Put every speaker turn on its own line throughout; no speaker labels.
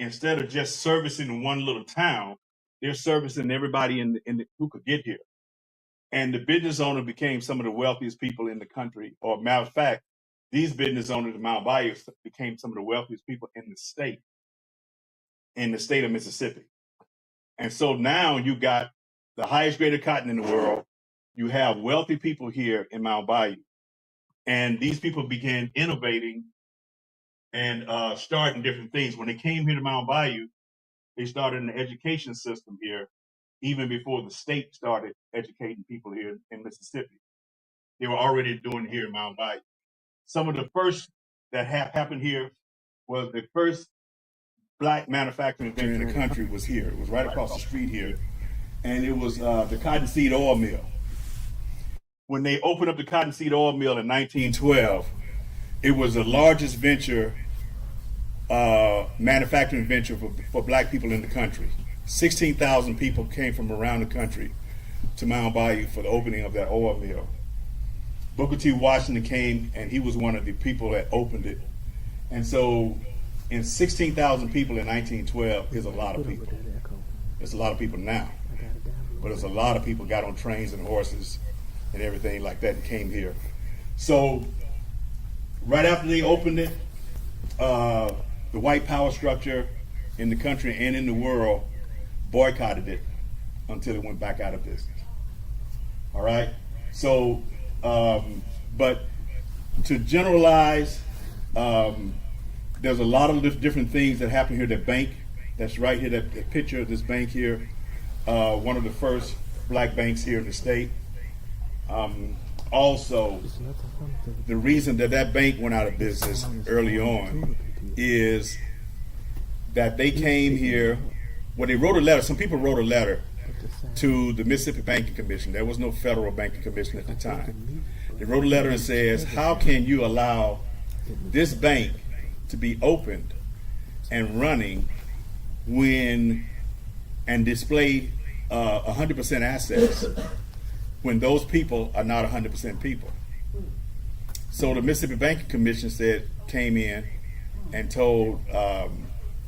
instead of just servicing one little town, they're servicing everybody who could get here. And the business owner became some of the wealthiest people in the country. Or matter of fact, these business owners in Mount Bayou became some of the wealthiest people in the state of Mississippi. And so now you got the highest grade of cotton in the world. You have wealthy people here in Mount Bayou. And these people began innovating and starting different things. When they came here to Mount Bayou, they started an education system here, even before the state started educating people here in Mississippi. They were already doing it here in Mount Bayou. Some of the first that happened here was the first black manufacturing venture in the country was here. It was right across the street here. And it was the cottonseed oil mill. When they opened up the cottonseed oil mill in 1912, it was the largest venture, manufacturing venture for black people in the country. 16,000 people came from around the country to Mount Bayou for the opening of that oil mill. Booker T. Washington came, and he was one of the people that opened it. And so, in 16,000 people in 1912 is a lot of people. It's a lot of people now, but there's a lot of people got on trains and horses and everything like that and came here. So, right after they opened it, the white power structure in the country and in the world boycotted it until it went back out of business. All right? So, but to generalize, there's a lot of different things that happen here. That bank, that's right here, that picture of this bank here, one of the first black banks here in the state. Also, the reason that bank went out of business early on is that they came here, well, they wrote a letter, some people wrote a letter to the Mississippi Banking Commission. There was no federal banking commission at the time. They wrote a letter and says, how can you allow this bank to be opened and running and display 100% assets when those people are not 100% people? So the Mississippi Banking Commission came in and told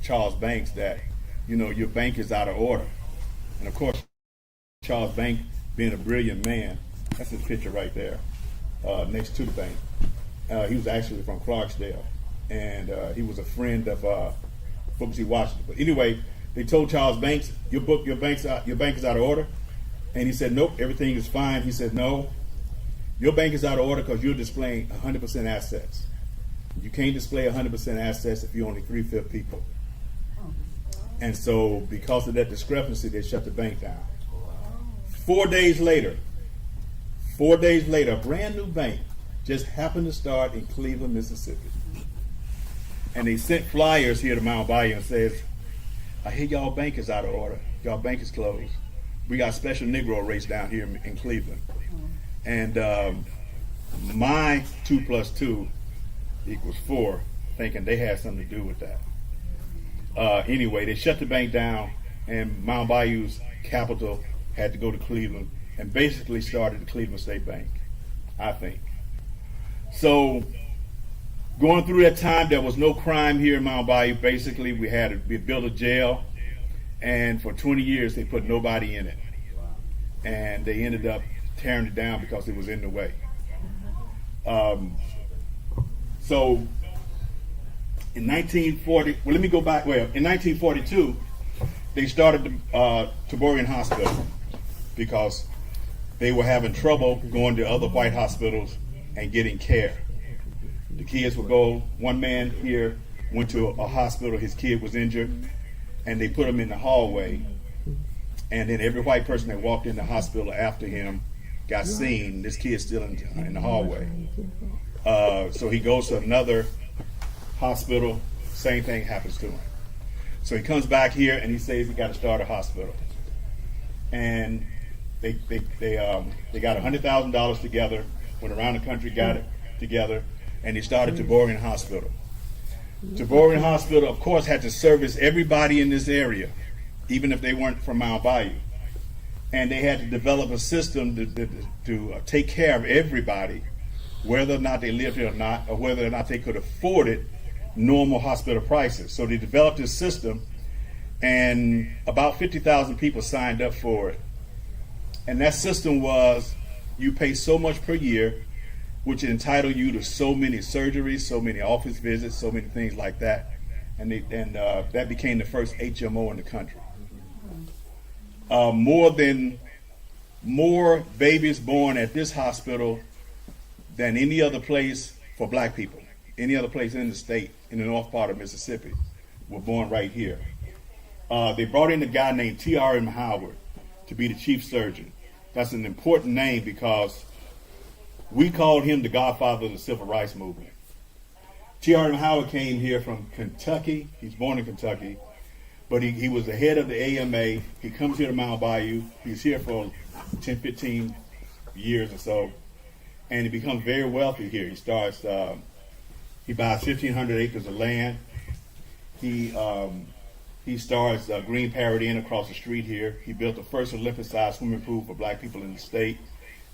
Charles Banks that, your bank is out of order. And of course, Charles Banks, being a brilliant man, that's his picture right there, next to the bank. He was actually from Clarksdale, and he was a friend of Booker T. Washington. But anyway, they told Charles Banks, your bank is out of order. And he said, nope, everything is fine. He said, no, your bank is out of order because you're displaying 100% assets. You can't display 100% assets if you're only 3/5 people. And so because of that discrepancy, they shut the bank down. 4 days later, a brand new bank just happened to start in Cleveland, Mississippi. And they sent flyers here to Mount Bayou and says, I hear y'all bank is out of order. Y'all bank is closed. We got special Negro race down here in Cleveland. And my 2 + 2 = 4, thinking they had something to do with that. Anyway, they shut the bank down, and Mount Bayou's capital had to go to Cleveland and basically started the Cleveland State Bank, I think. So going through that time, there was no crime here in Mount Bayou. Basically, we built a jail, and for 20 years they put nobody in it. And they ended up tearing it down because it was in the way. So in 1940, well, let me go back. Well, in 1942, they started the Toborian Hospital because they were having trouble going to other white hospitals and getting care. The kids would go, one man here went to a hospital, his kid was injured, and they put him in the hallway. And then every white person that walked in the hospital after him got seen. This kid's still in the hallway. So he goes to another hospital, same thing happens to him. So he comes back here and he says he got to start a hospital. And they got $100,000 together, went around the country, got it together, and they started Toborian Hospital. Toborian Hospital, of course, had to service everybody in this area, even if they weren't from Mount Bayou. And they had to develop a system to take care of everybody, whether or not they lived here or not, or whether or not they could afford it normal hospital prices. So they developed this system, and about 50,000 people signed up for it. And that system was, you pay so much per year, which entitle you to so many surgeries, so many office visits, so many things like that. And that became the first HMO in the country. More babies born at this hospital than any other place for black people. Any other place in the state, in the north part of Mississippi, were born right here. They brought in a guy named T.R.M. Howard to be the chief surgeon. That's an important name because we called him the godfather of the civil rights movement. T.R.M. Howard came here from Kentucky. He's born in Kentucky, but he was the head of the AMA. He comes here to Mount Bayou. He's here for 10, 15 years or so, and he becomes very wealthy here. He starts, he buys 1,500 acres of land. He starts Green Parrot Inn across the street here. He built the first Olympic-sized swimming pool for black people in the state,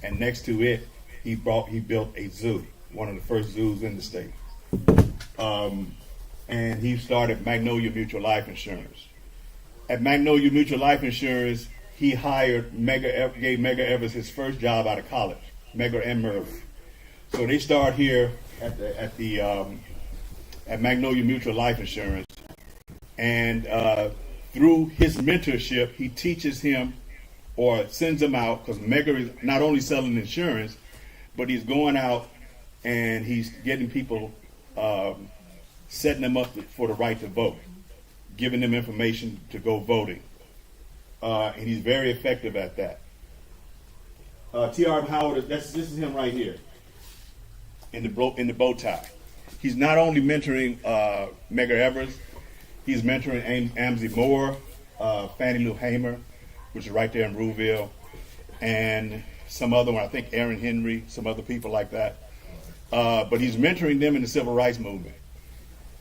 and next to it, he built a zoo, one of the first zoos in the state. And he started Magnolia Mutual Life Insurance. At Magnolia Mutual Life Insurance, he hired gave Medgar Evers his first job out of college, Medgar and Murphy. So they start here at Magnolia Mutual Life Insurance, and through his mentorship, he teaches him or sends him out, because Medgar is not only selling insurance, but he's going out and he's getting people, setting them up for the right to vote, giving them information to go voting. And he's very effective at that. T.R. Howard, this is him right here in the bow tie. He's not only mentoring Medgar Evers, he's mentoring Amzie Moore, Fannie Lou Hamer, which is right there in Rouville, and some other one, I think Aaron Henry, some other people like that. But he's mentoring them in the civil rights movement.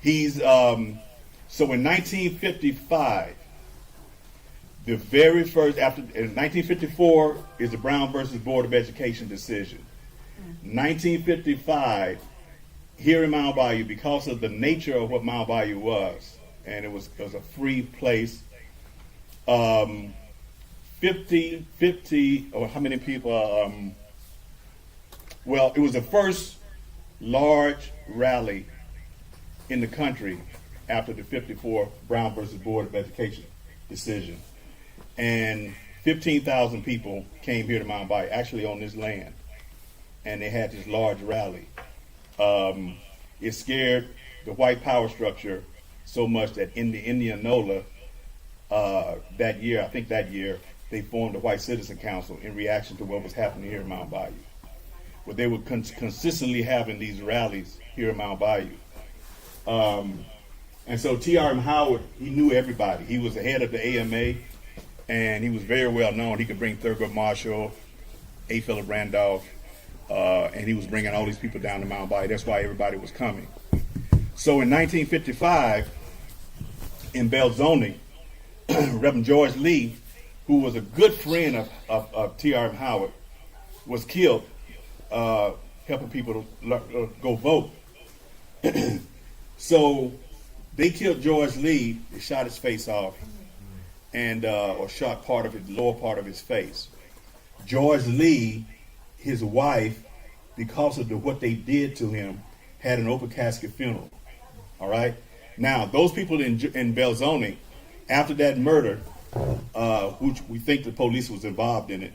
So in 1955, the very first, in 1954 is the Brown versus Board of Education decision. 1955, here in Mount Bayou, because of the nature of what Mount Bayou was, and it was a free place, 50, or how many people, well, it was the first large rally in the country after the 54 Brown versus Board of Education decision. And 15,000 people came here to Mount Bayou, actually on this land, and they had this large rally. It scared the white power structure so much that in the Indianola that year, they formed a White Citizen Council in reaction to what was happening here in Mount Bayou. But they were consistently having these rallies here in Mount Bayou. And so T.R.M. Howard, he knew everybody. He was the head of the AMA, and he was very well known. He could bring Thurgood Marshall, A. Philip Randolph, and he was bringing all these people down to Mount Bayou. That's why everybody was coming. So in 1955, in Belzoni, Reverend George Lee, who was a good friend of T.R.M. Howard, was killed helping people to go vote. So they killed George Lee. They shot his face off, and or shot part of his lower part of his face. George Lee, his wife, because of what they did to him, had an open casket funeral. All right. Now those people in Belzoni, after that murder, which we think the police was involved in it,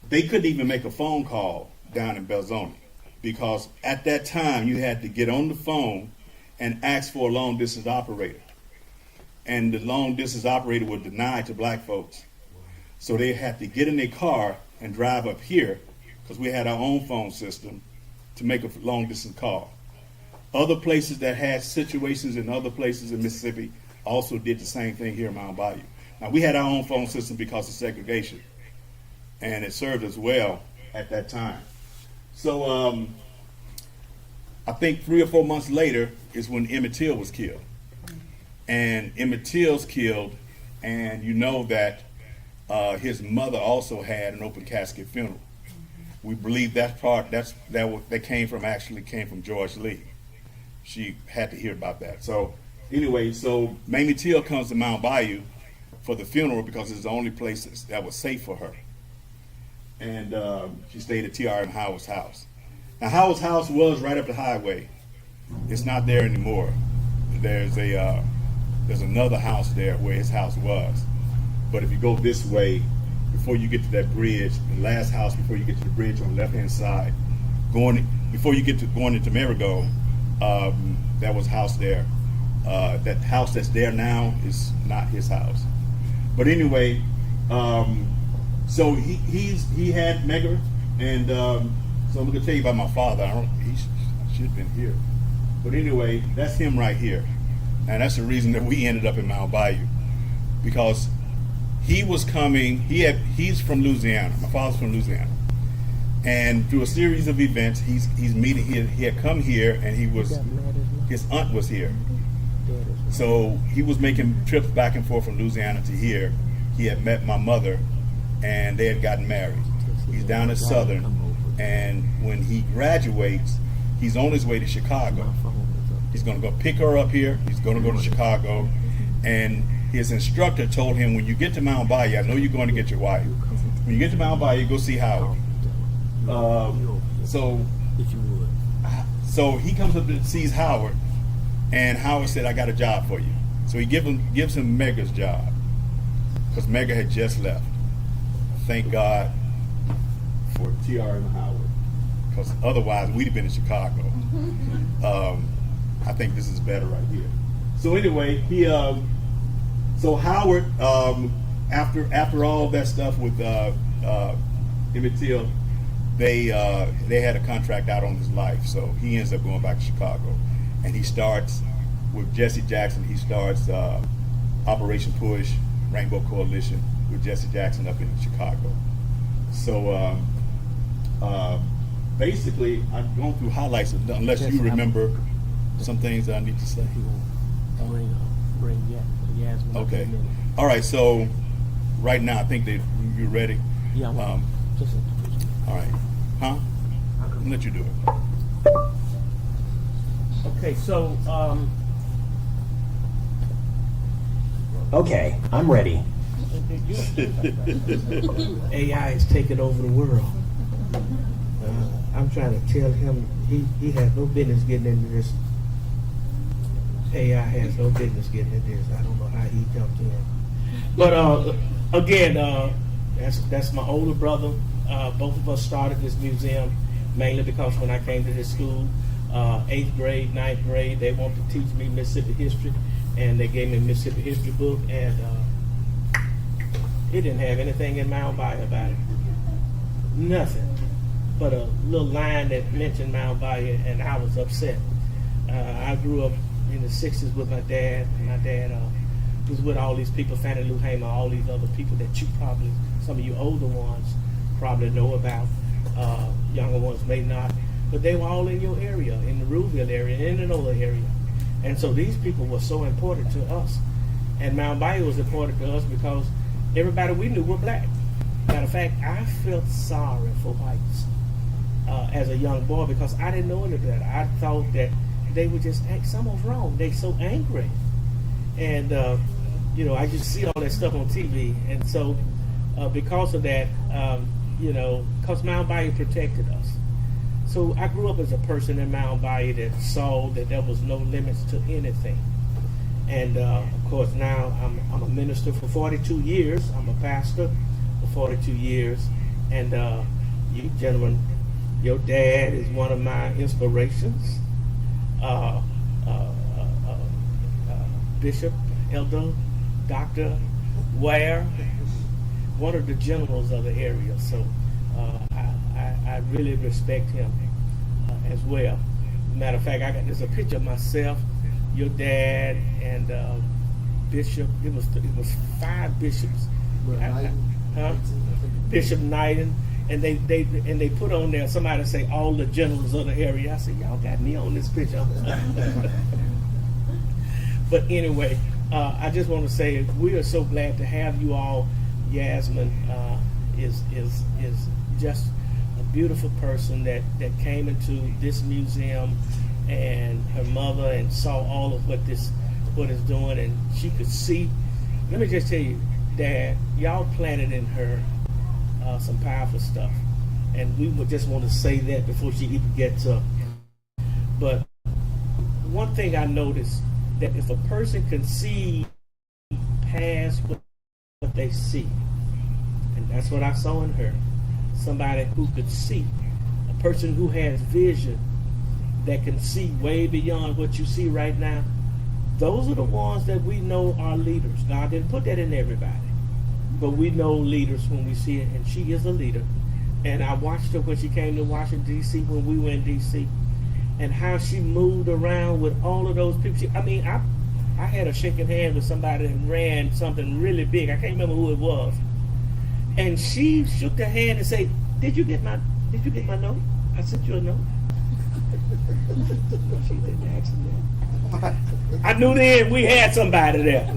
they couldn't even make a phone call down in Belzoni, because at that time you had to get on the phone and ask for a long distance operator, and the long distance operator was denied to black folks. So they had to get in their car and drive up here, because we had our own phone system, to make a long distance call. Other places that had situations in other places in Mississippi also did the same thing here in Mount Bayou. Now, we had our own phone system because of segregation, and it served us well at that time. So I think 3 or 4 months later is when Emmett Till was killed. And Emmett Till's killed, and you know that his mother also had an open casket funeral. We believe that came from George Lee. she had to hear about that. So anyway, so Mamie Till comes to Mount Bayou for the funeral because it's the only place that was safe for her. And she stayed at T.R.M. Howard's house. Now Howard's house was right up the highway. It's not there anymore. There's another house there where his house was. But if you go this way, before you get to that bridge, the last house before you get to the bridge on the left-hand side, before you get to going into Marigold, that was a house there. That house that's there now is not his house. But anyway, so he had Megger, and so I'm going to tell you about my father. He should have been here. But anyway, that's him right here. And that's the reason that we ended up in Mount Bayou. Because he was coming, he's from Louisiana. My father's from Louisiana. And through a series of events, he's meeting, he had come here, and his aunt was here. So he was making trips back and forth from Louisiana to here. He had met my mother, and they had gotten married. He's down at Southern, and when he graduates, he's on his way to Chicago. He's going to go pick her up here. He's going to go to Chicago, and his instructor told him, when you get to Mount Bayou, I know you're going to get your wife. When you get to Mount Bayou, go see Howard. So he comes up and sees Howard, and Howard said, I got a job for you. So he gives him Megger's job, because Megger had just left. Thank God for T.R. and Howard, because otherwise we'd have been in Chicago. I think this is better right here. So anyway, so Howard, after all that stuff with Emmett Till, they had a contract out on his life, so he ends up going back to Chicago, and he starts with Jesse Jackson. He starts Operation Push, Rainbow Coalition with Jesse Jackson up in Chicago. So basically, I've gone through highlights, unless you remember some things that I need to say. Okay. All right. So right now, I think that you're ready.
Yeah.
All right. Huh? I'll let you do it.
Okay. So.
Okay, I'm ready.
AI is taking over the world. I'm trying to tell him he has no business getting into this. AI has no business getting into this. I don't know how he jumped in. But again, that's my older brother. Both of us started this museum mainly because when I came to this school, 8th grade, 9th grade, they wanted to teach me Mississippi history, and they gave me a Mississippi history book, and it didn't have anything in Mount Bayou about it. Nothing. But a little line that mentioned Mount Bayou, and I was upset. I grew up in the 60s with my dad, and my dad was with all these people, Fannie Lou Hamer, all these other people that you probably, some of you older ones probably know about, younger ones may not, but they were all in your area, in the Ruleville area, in the NOLA area. And so these people were so important to us. And Mount Bayou was important to us because everybody we knew were black. Matter of fact, I felt sorry for whites as a young boy because I didn't know any better. I thought that they would just act, something was wrong. They so angry. And, I just see all that stuff on TV. And so because of that, because Mount Bayou protected us. So I grew up as a person in Mount Bayou that saw that there was no limits to anything. And of course now I'm a minister for 42 years. I'm a pastor for 42 years. And you gentlemen, your dad is one of my inspirations. Bishop, Elder, Dr. Ware, one of the generals of the area. So I really respect him as well. Matter of fact, there's a picture of myself, your dad, and Bishop. It was 5 bishops. Bishop Knighton, and they put on there. Somebody say all the generals of the area. I said, y'all got me on this picture. But anyway, I just want to say we are so glad to have you all. Yasmin is just a beautiful person that came into this museum and her mother, and saw all of what it's doing, and she could see. Let me just tell you, Dad, y'all planted in her some powerful stuff, and we would just want to say that before she even gets up. But one thing I noticed, that if a person can see past what they see, and that's what I saw in her, somebody who could see, a person who has vision that can see way beyond what you see right now, those are the ones that we know are leaders. God didn't put that in everybody, but we know leaders when we see it, and she is a leader. And I watched her when she came to Washington, D.C., when we were in D.C., and how she moved around with all of those people. I had a shaking hand with somebody that ran something really big. I can't remember who it was. And she shook her hand and said, Did you get my note? I sent you a note. She didn't ask me that. I knew then we had somebody there.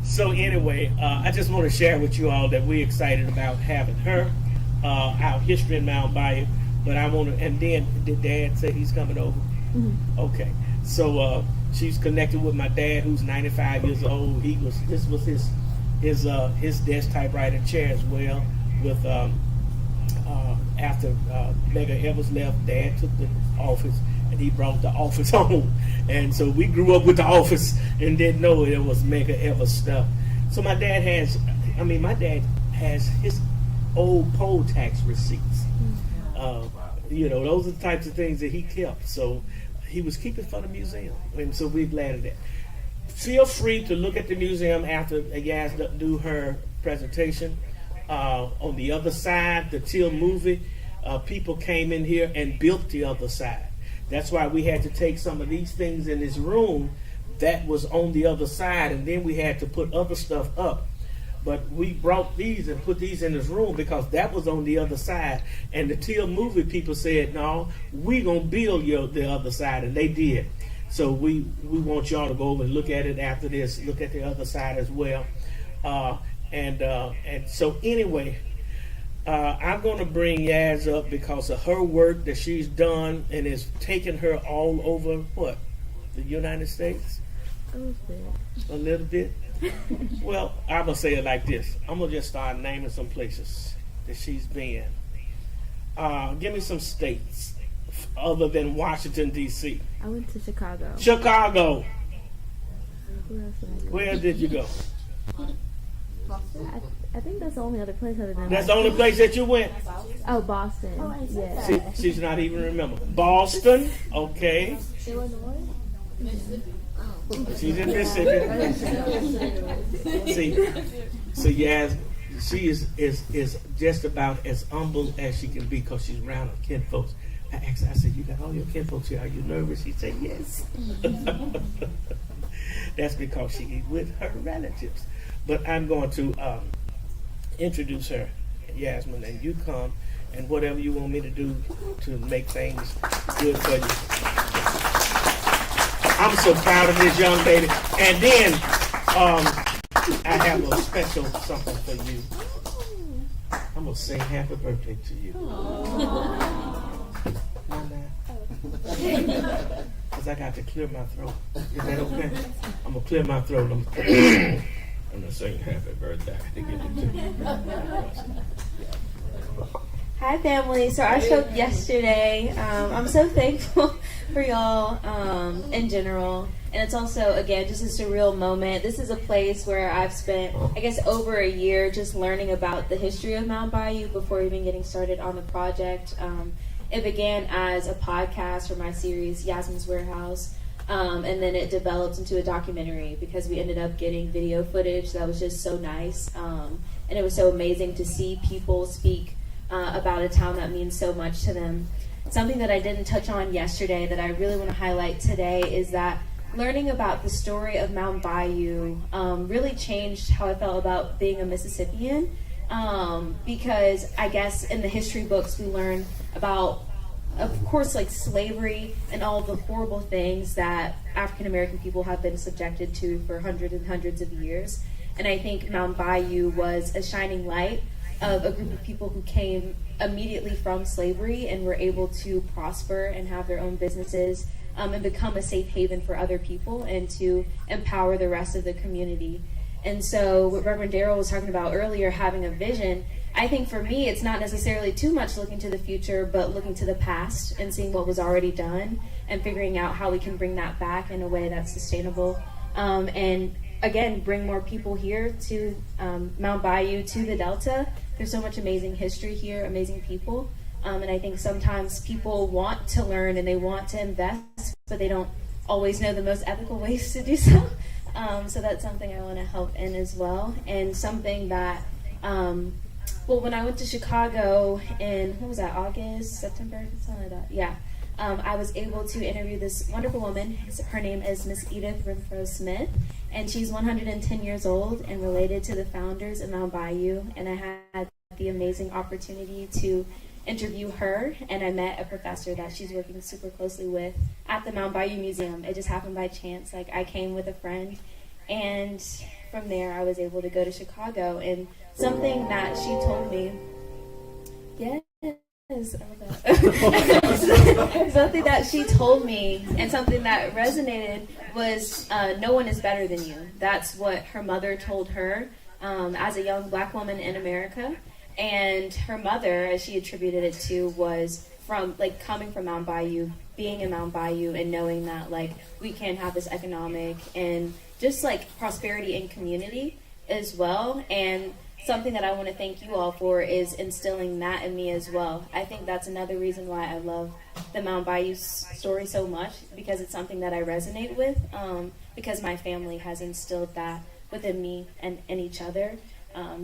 So anyway, I just want to share with you all that we're excited about having her, our history in Mount Bayou. But I want to, and then did Dad say he's coming over? Mm-hmm. Okay, so she's connected with my dad, who's 95 years old. This was his desk typewriter chair as well. With after Medgar Evers left, Dad took the office and he brought the office home, and so we grew up with the office and didn't know it was Medgar Evers stuff. So my dad has his old poll tax receipts. Those are the types of things that he kept. So he was keeping for the museum, and so we're glad of that. Feel free to look at the museum after Yaz do her presentation. On the other side, the Till movie, people came in here and built the other side. That's why we had to take some of these things in this room that was on the other side, and then we had to put other stuff up. But we brought these and put these in this room because that was on the other side. And the Till movie people said, no, we're going to build the other side. And they did. So we want y'all to go over and look at it after this. Look at the other side as well. And so anyway, I'm going to bring Yaz up because of her work that she's done and has taken her all over, the United States? A little bit. Well, I'm going to say it like this. I'm going to just start naming some places that she's been. Give me some states other than Washington, D.C.
I went to Chicago.
Chicago.
Where else did I go?
Where did you go?
I think that's the only other place other than
That's the only place that you went?
Oh, Boston.
Oh, I said
Yeah.
that.
She's not even remember. Boston, okay.
Illinois?
She's in Mississippi. See, Yaz, she is just about as humble as she can be because she's around her kinfolks. I asked her, I said, you got all your kinfolks here. Are you nervous? She said, yes. That's because she is with her relatives. But I'm going to introduce her, Yasmin, and you come, and whatever you want me to do to make things good for you. I'm so proud of this young lady. And then I have a special something for you. I'm going to sing happy birthday to you. Because I got to clear my throat. Is that okay? I'm going to clear my throat. I'm going to sing happy birthday to give it to you.
Hi, family. So I spoke yesterday. I'm so thankful for y'all in general. And it's also, again, just a surreal moment. This is a place where I've spent, I guess, over a year just learning about the history of Mount Bayou before even getting started on the project. It began as a podcast for my series, Yasmin's Warehouse. And then it developed into a documentary because we ended up getting video footage that was just so nice. And it was so amazing to see people speak about a town that means so much to them. Something that I didn't touch on yesterday that I really want to highlight today is that learning about the story of Mount Bayou really changed how I felt about being a Mississippian, because I guess in the history books we learn about, of course, like slavery and all the horrible things that African American people have been subjected to for hundreds and hundreds of years. And I think Mount Bayou was a shining light of a group of people who came immediately from slavery and were able to prosper and have their own businesses, and become a safe haven for other people and to empower the rest of the community. And so what Reverend Darrell was talking about earlier, having a vision, I think for me, it's not necessarily too much looking to the future, but looking to the past and seeing what was already done and figuring out how we can bring that back in a way that's sustainable. And again, bring more people here to Mount Bayou, to the Delta. There's so much amazing history here, amazing people. And I think sometimes people want to learn and they want to invest, but they don't always know the most ethical ways to do so. So that's something I want to help in as well. And something that, well, when I went to Chicago in, what was that, August, September, something like that, yeah. I was able to interview this wonderful woman. Her name is Miss Edith Renfro Smith, and she's 110 years old and related to the founders of Mount Bayou. And I had the amazing opportunity to interview her, and I met a professor that she's working super closely with at the Mount Bayou Museum. It just happened by chance. Like, I came with a friend, and from there I was able to go to Chicago. And something that she told me, something that she told me and something that resonated was no one is better than you. That's what her mother told her as a young black woman in America. And her mother, as she attributed it to, was from, like, coming from Mount Bayou, being in Mount Bayou, and knowing that, like, we can have this economic and just, like, prosperity in community as well. And something that I want to thank you all for is instilling that in me as well. I think that's another reason why I love the Mount Bayou story so much, because it's something that I resonate with, because my family has instilled that within me and each other.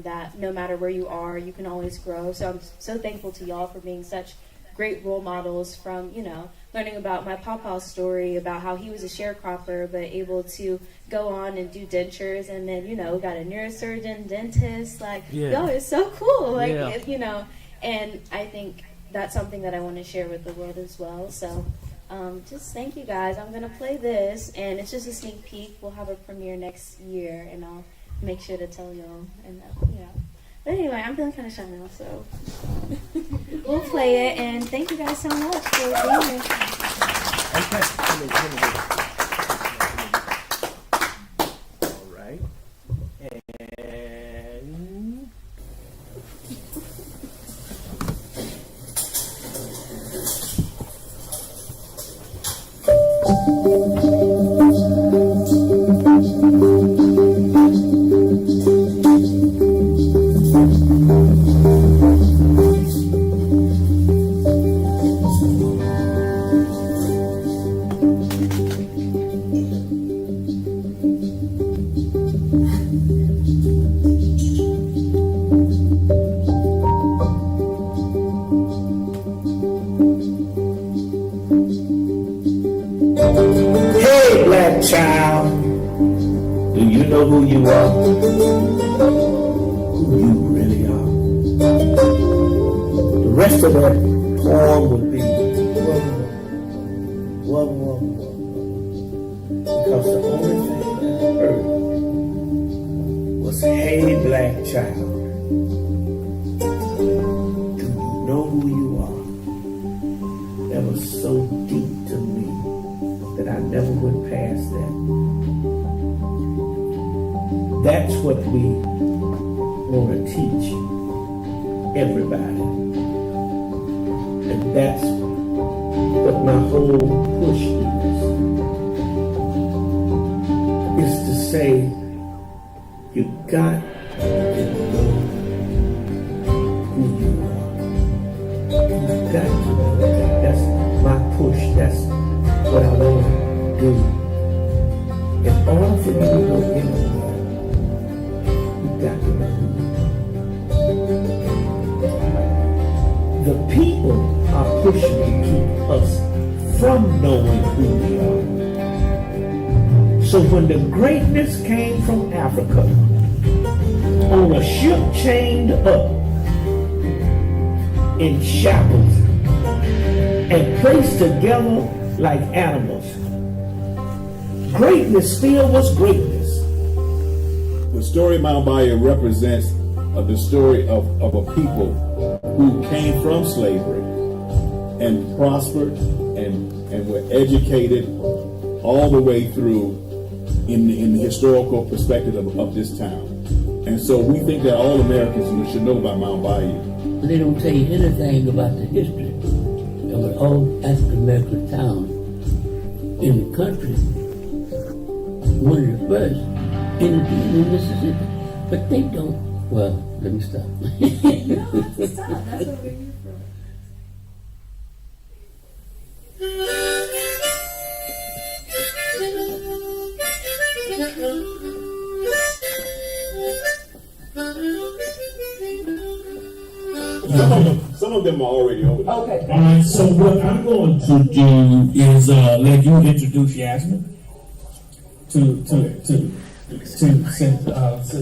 That no matter where you are, you can always grow. So I'm so thankful to y'all for being such great role models, from, you know, learning about my papa's story, about how he was a sharecropper, but able to go on and do dentures, and then, you know, got a neurosurgeon, dentist, like, yo, it's so cool, like, you know, and I think that's something that I want to share with the world as well. So just thank you guys. I'm going to play this, and it's just a sneak peek. We'll have a premiere next year, and I'll make sure to tell y'all, and yeah. But anyway, I'm feeling kind of shy now, so we'll play it, and thank you guys so much for being here.
All right. And hey, black child, do you know who you are? Who you really are? The rest of that poem would be one. Because the only thing I heard was, hey, black child, do you know who you are? That was so deep to me that I never went past that. That's what we want to teach everybody. And that's what my whole push is to say, you got to know who you are. You got to know that. That's my push. That's what I want to do. In order for you to go anywhere, you got to know who you are. The people are pushing to keep us from knowing who we are. So when the greatness came from Africa on a ship chained up in shackles and placed together like animals, greatness still was greatness.
The story of Mount Bayou represents the story of a people who came from slavery and prospered and were educated all the way through in the historical perspective of this town. And so we think that all Americans should know about Mount Bayou.
But they don't tell you anything about the history of an old African American town in the country. One of the first in Mississippi. But they don't. Well, let me stop.
No, stop. That's what we're here for.
Some of them are already over there.
Okay. All right. So what I'm going to do is let you introduce Yasmin since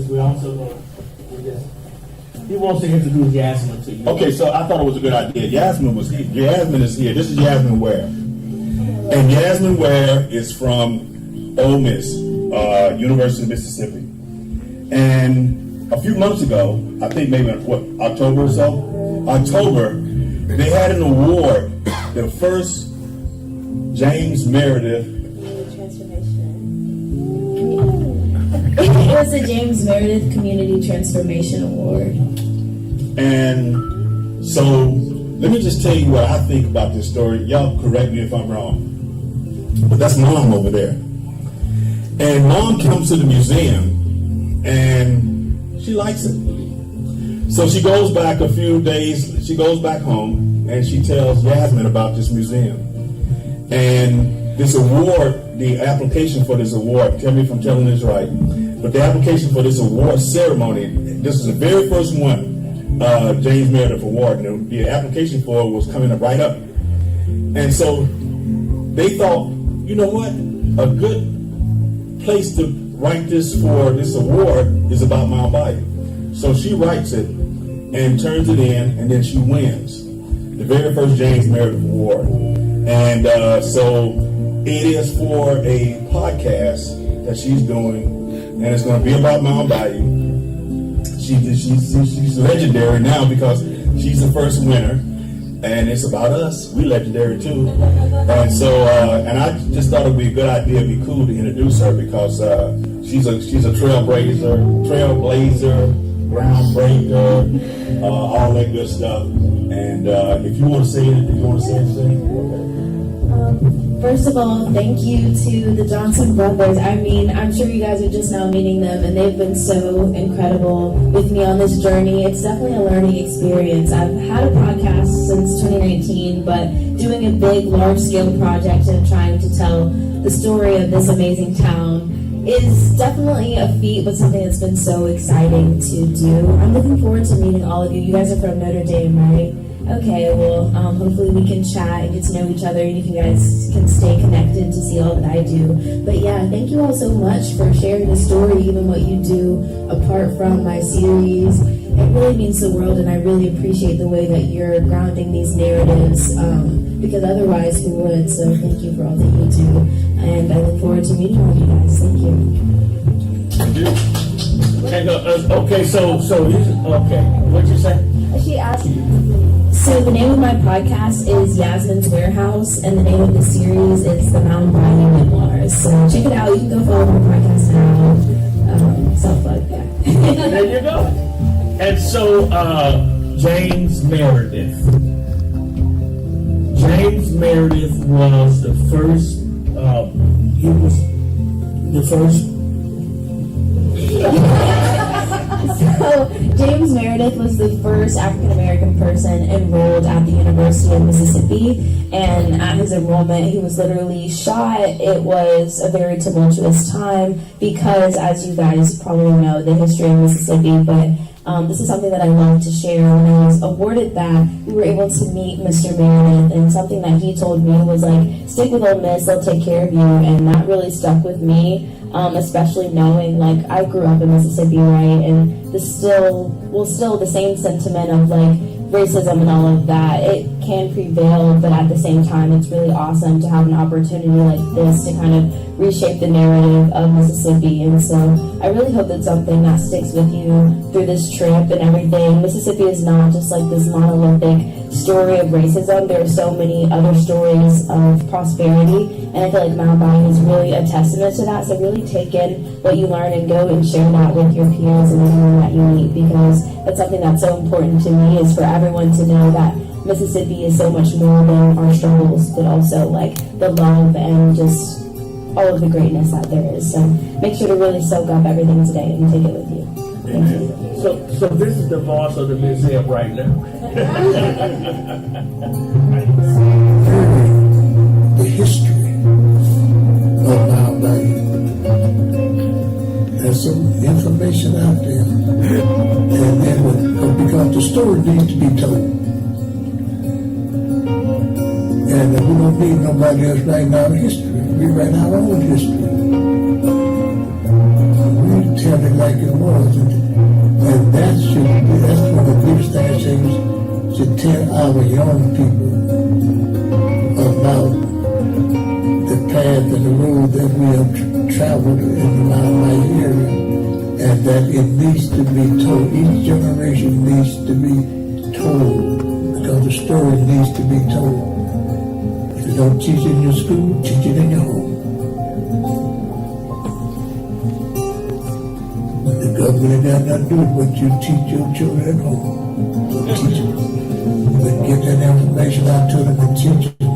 we also he wants to introduce Yasmin to you.
Okay, so I thought it was a good idea. Yasmin was here. Yasmin is here. This is Yasmin Ware. And Yasmin Ware is from Ole Miss, University of Mississippi. And a few months ago, I think maybe October or so, they had an award, the first James Meredith.
It was the James Meredith Community Transformation Award.
And so, let me just tell you what I think about this story. Y'all correct me if I'm wrong. But that's Mom over there. And Mom comes to the museum, and she likes it. So she goes back a few days, she goes back home, and she tells Yasmin about this museum. And this award, the application for this award, tell me if I'm telling this right, but the application for this award ceremony, this is the very first one, James Meredith Award, and the application for it was coming up right up. And so they thought, you know what, a good place to write this for this award is about Mount Bayou. So she writes it and turns it in, and then she wins the very first James Meredith Award. And so it is for a podcast that she's doing, and it's going to be about Mount Bayou. She's legendary now because she's the first winner, and it's about us. We legendary too. And so, and I just thought it'd be a good idea, it'd be cool to introduce her because she's a trailblazer, groundbreaker, all that good stuff. And if you want to say anything,
First of all, thank you to the Johnson brothers. I mean, I'm sure you guys are just now meeting them, and they've been so incredible with me on this journey. It's definitely a learning experience. I've had a podcast since 2019, but doing a big, large-scale project and trying to tell the story of this amazing town is definitely a feat, but something that's been so exciting to do. I'm looking forward to meeting all of you. You guys are from Notre Dame, right? Okay, well, hopefully we can chat and get to know each other, and you guys can stay connected to see all that I do. But yeah, thank you all so much for sharing the story, even what you do apart from my series. It really means the world, and I really appreciate the way that you're grounding these narratives, because otherwise who would? So thank you for all that you do, and I look forward to meeting all of you guys. Thank you.
And, okay, so okay, what'd you say?
She asked. So the name of my podcast is Yasmin's Warehouse, and the name of the series is The Mount Bayou Memoirs. So check it out. You can go follow my podcast now. Self-plug, yeah.
There you go. And so James Meredith. James Meredith was the first. He was the first.
So James Meredith was the first African American person enrolled at the University of Mississippi, and at his enrollment he was literally shot. It was a very tumultuous time because, as you guys probably know, the history of Mississippi, but this is something that I love to share. When I was awarded that, we were able to meet Mr. Meredith, and something that he told me was like, stick with Ole Miss, they'll take care of you, and that really stuck with me. Especially knowing, like, I grew up in Mississippi, right, and the same sentiment of, like, racism and all of that, it can prevail, but at the same time, it's really awesome to have an opportunity like this to kind of
reshape the narrative of Mississippi. And so I really hope that's something that sticks with you through this trip and everything. Mississippi is not just like this monolithic story of racism. There are so many other stories of prosperity, and I feel like Mount Bayou is really a testament to that. So really take in what you learn and go and share that with your peers and everyone that you meet, because that's something that's so important to me, is for everyone to know that Mississippi is so much more than our struggles, but also like the love and just all of the greatness that there is. So make sure to really soak up everything today and take it with you. Thank you.
So this is the voice of the museum right now.
The history of Mount Bayou. There's some information out there, and then because the story needs to be told. And we don't need nobody else writing our history. We write our own history. We tell it like it was. And that's one of the biggest things to tell our young people about the path and the road that we have traveled in the Mount Bayou area. And that it needs to be told. Each generation needs to be told, because the story needs to be told. If you don't teach it in your school, teach it in your home. The government got nothing to do with what you teach your children at home. Don't teach them. But get that information out to them and teach them.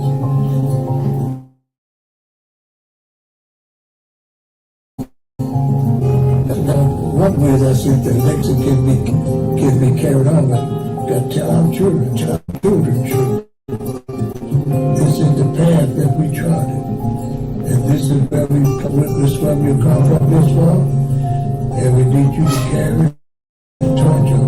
One way that I said the legacy can be carried on, but got to tell our children, children. This is the path that we trod, and this is where we come from this far, and we need you to carry it and torch on.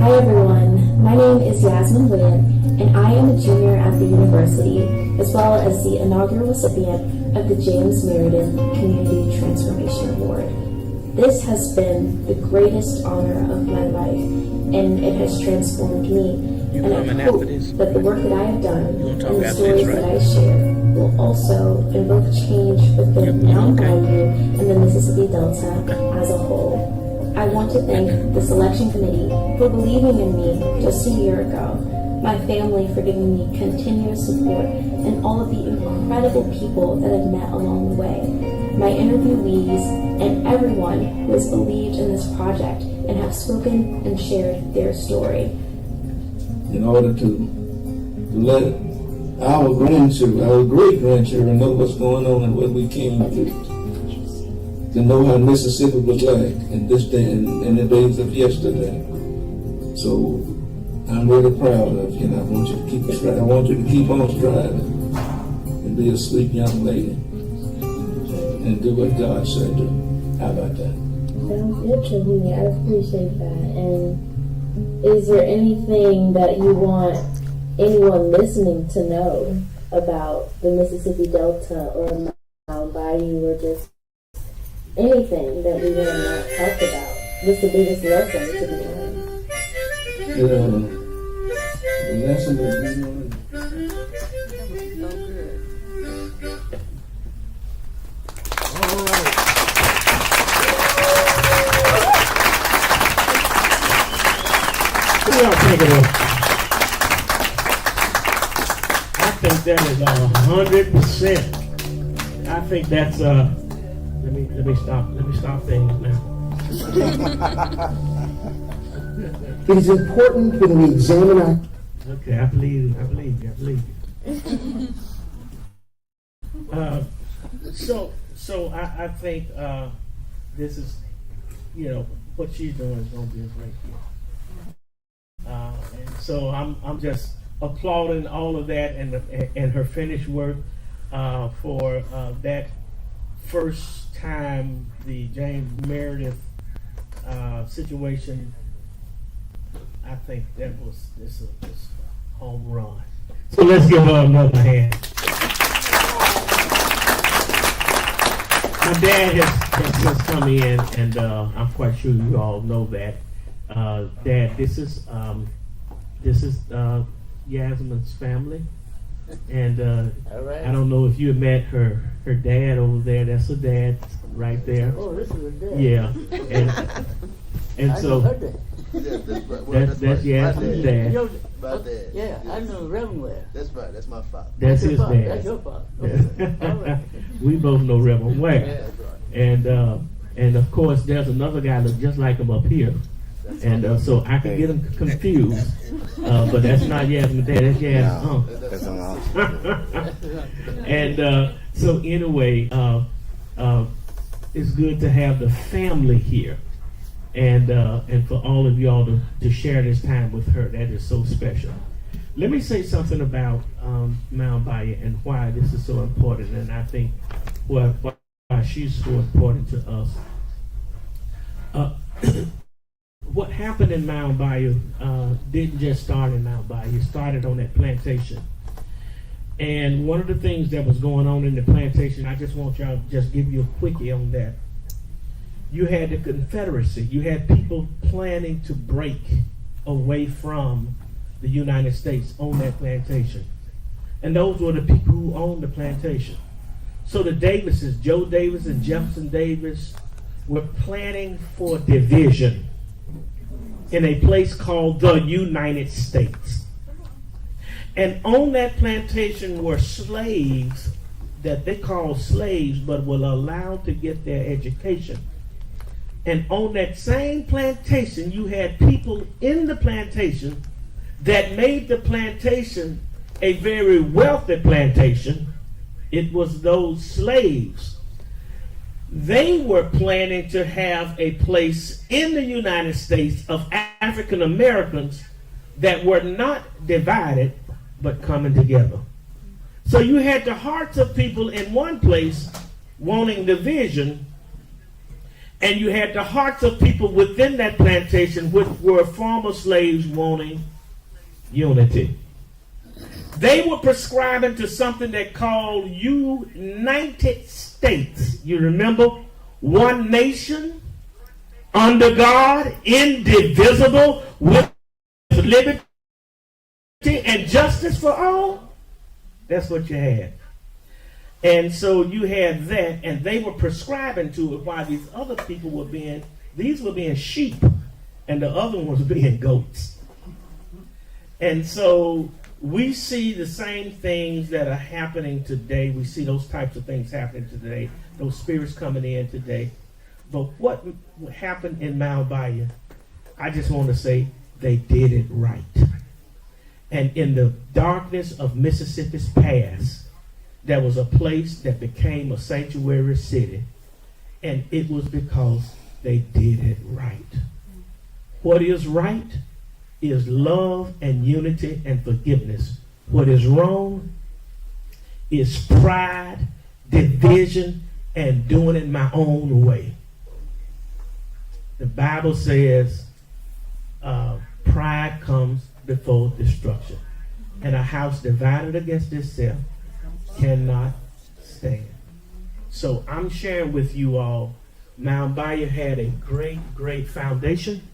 Hi everyone, my name is Yasmin William, and I am a junior at the university, as well as the inaugural recipient of the James Meredith Community Transformation Award. This has been the greatest honor of my life, and it has transformed me. And I hope that the work that I have done and the stories that I share will also invoke change within Mount Bayou and the Mississippi Delta as a whole. I want to thank the selection committee for believing in me just a year ago, my family for giving me continuous support, and all of the incredible people that I've met along the way, my interviewees, and everyone who has believed in this project and have spoken and shared their story.
In order to let our grandchildren, our great-grandchildren know what's going on and what we came through. To know how Mississippi was like in this day and in the days of yesterday. So I'm really proud of you, and I want you to keep striving. I want you to keep on striving and be a sweet young lady and do what God said do. How about that?
Sounds good to me. I appreciate that. And is there anything that you want anyone listening to know about the Mississippi Delta or Mount Bayou, or just anything that we want to not talk about? What's the biggest lesson to be learned?
The lesson that we learned.
What y'all think of this? I think that is 100%. I think that's let me stop things now.
It is important when we examine our...
Okay, I believe you. So I think this is, what she's doing is going to be a great deal. And so I'm just applauding all of that and her finished work for that first time the James Meredith situation. I think that was this home run. So let's give her another hand. My dad has just come in, and I'm quite sure you all know that. Dad, this is Yasmin's family. And
All right.
I don't know if you met her dad over there. That's her dad right there.
Oh, this is a dad.
Yeah, and
I know
so
her dad.
Yeah, that's right. Well,
that's Yasmin's dad.
Your-
My dad.
Yeah, I know Reverend Ware.
That's right. That's my father.
That's
your
his
father.
dad.
That's your father. Okay. All right.
We both know Reverend Ware.
That's right.
And of course, there's another guy that just like him up here. And so I can get them confused. But that's not Yasmin's dad, that's Yasmin's uncle.
That's my
And so anyway, it's good to have the family here. And for all of y'all to share this time with her. That is so special. Let me say something about Mount Bayou and why this is so important, and I think why she's so important to us. What happened in Mount Bayou didn't just start in Mount Bayou. It started on that plantation. And one of the things that was going on in the plantation, I just want y'all to just give you a quickie on that. You had the Confederacy. You had people planning to break away from the United States on that plantation. And those were the people who owned the plantation. So the Davises, Joe Davis and Jefferson Davis, were planning for division in a place called the United States. And on that plantation were slaves that they called slaves, but were allowed to get their education. And on that same plantation, you had people in the plantation that made the plantation a very wealthy plantation. It was those slaves. They were planning to have a place in the United States of African Americans that were not divided, but coming together. So you had the hearts of people in one place wanting division, and you had the hearts of people within that plantation, which were former slaves, wanting unity. They were prescribing to something they called United States. You remember? One nation, under God, indivisible, with liberty and justice for all. That's what you had. And so you had that, and they were prescribing to it, while these other people were being sheep, and the other ones were being goats. And so we see the same things that are happening today. We see those types of things happening today, those spirits coming in today. But what happened in Mount Bayou, I just want to say they did it right. And in the darkness of Mississippi's past, there was a place that became a sanctuary city, and it was because they did it right. What is right is love and unity and forgiveness. What is wrong is pride, division, and doing it my own way. The Bible says pride comes before destruction, and a house divided against itself cannot stand. So I'm sharing with you all, Mount Bayou had a great, great foundation,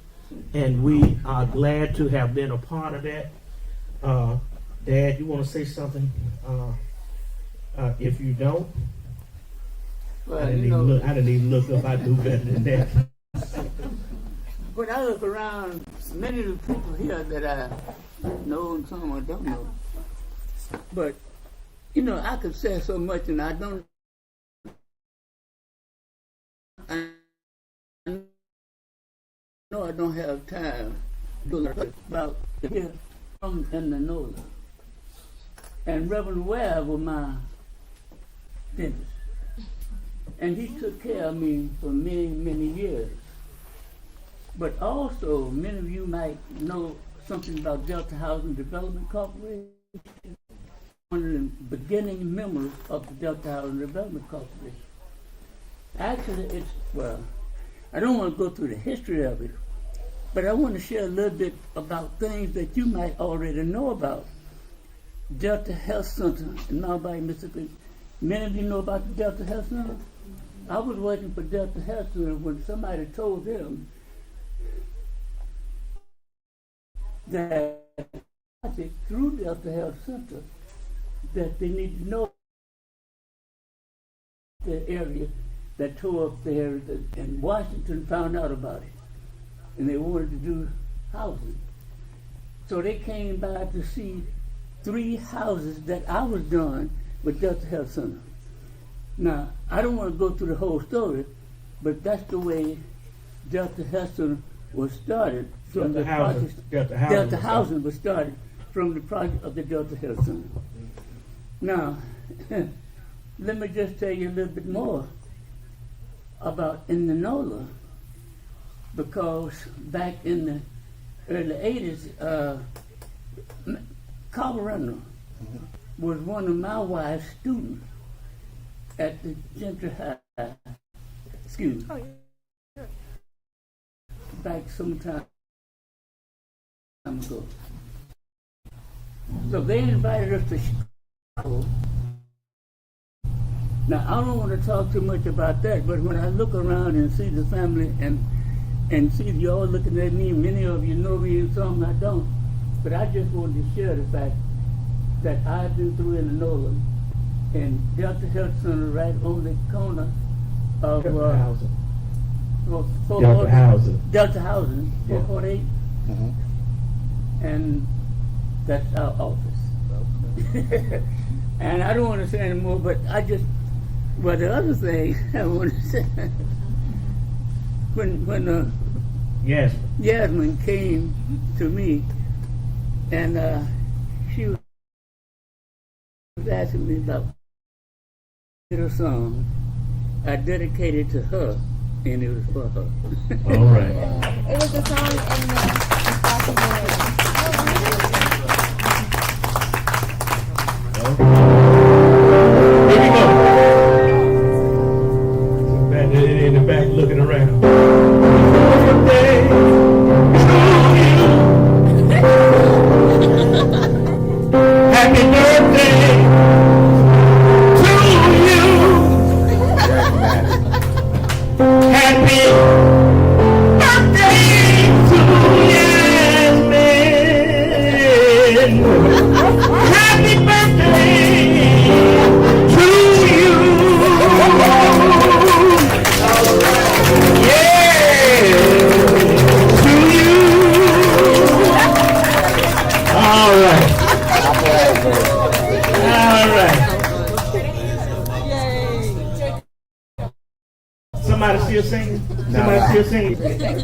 and we are glad to have been a part of that. Dad, you want to say something? If you don't,
Well,
I didn't even look up. I do better than that.
when I look around, many of the people here that I know and some I don't know, but you know, I could say so much, and I don't. I know I don't have time to learn about here from in the Nola. And Reverend Ware was my dentist. And he took care of me for many, many years. But also, many of you might know something about Delta Housing Development Corporation. One of the beginning members of the Delta Housing Development Corporation. Actually, I don't want to go through the history of it, but I want to share a little bit about things that you might already know about. Delta Health Center in Mount Bayou, Mississippi. Many of you know about the Delta Health Center. I was working for Delta Health Center when somebody told them that through Delta Health Center that they need to know the area that tore up there, and Washington found out about it, and they wanted to do housing. So they came by to see 3 houses that I was doing with Delta Health Center. Now, I don't want to go through the whole story, but that's the way Delta Health Center was started. From
Delta
the
Housing.
project,
Delta
Housing was started from the project of the Delta Health Center. Now, let me just tell you a little bit more about Indianola, because back in the early 80s, Colorado was one of my wife's students at the Gentry High. Excuse me. Back some time ago. So they invited us to Chicago. Now, I don't want to talk too much about that, but when I look around and see the family and see you all looking at me, many of you know me and some I don't, but I just wanted to share the fact that I've been through Indianola and Delta Health Center right on the corner of
Delta Housing.
Delta
Housing.
Delta Housing,
Yeah.
448, and that's our office. And I don't want to say anymore, but well, the other thing I want to say, when
Yes.
Yasmin came to me, and she was asking me about a little song I dedicated to her, and it was for her.
All right.
It was a song in the documentary.
Here we go. Back in the back looking around. Birthday to you. Happy birthday to you. Happy birthday to Yasmin. Happy birthday to you. Yeah, to you. All right. All right. Somebody still singing? Somebody still singing?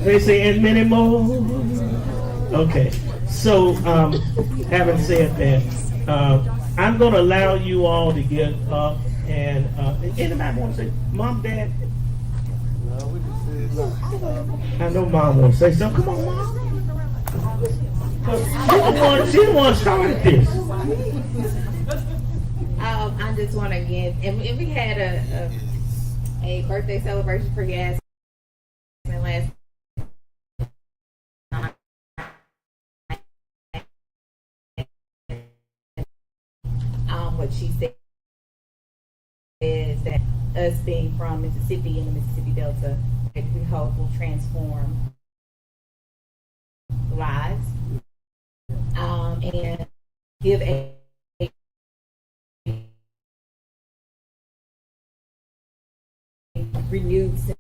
They say, and many more. Okay. So, having said that, I'm going to allow you all to get up and anybody want to say, Mom, Dad? I know Mom wants to say something. Come on, Mom. She the one started this.
I just want to again, and we had a birthday celebration for Yasmin last night. What she said is that us being from Mississippi and the Mississippi Delta, we hope will transform lives and give a renewed sense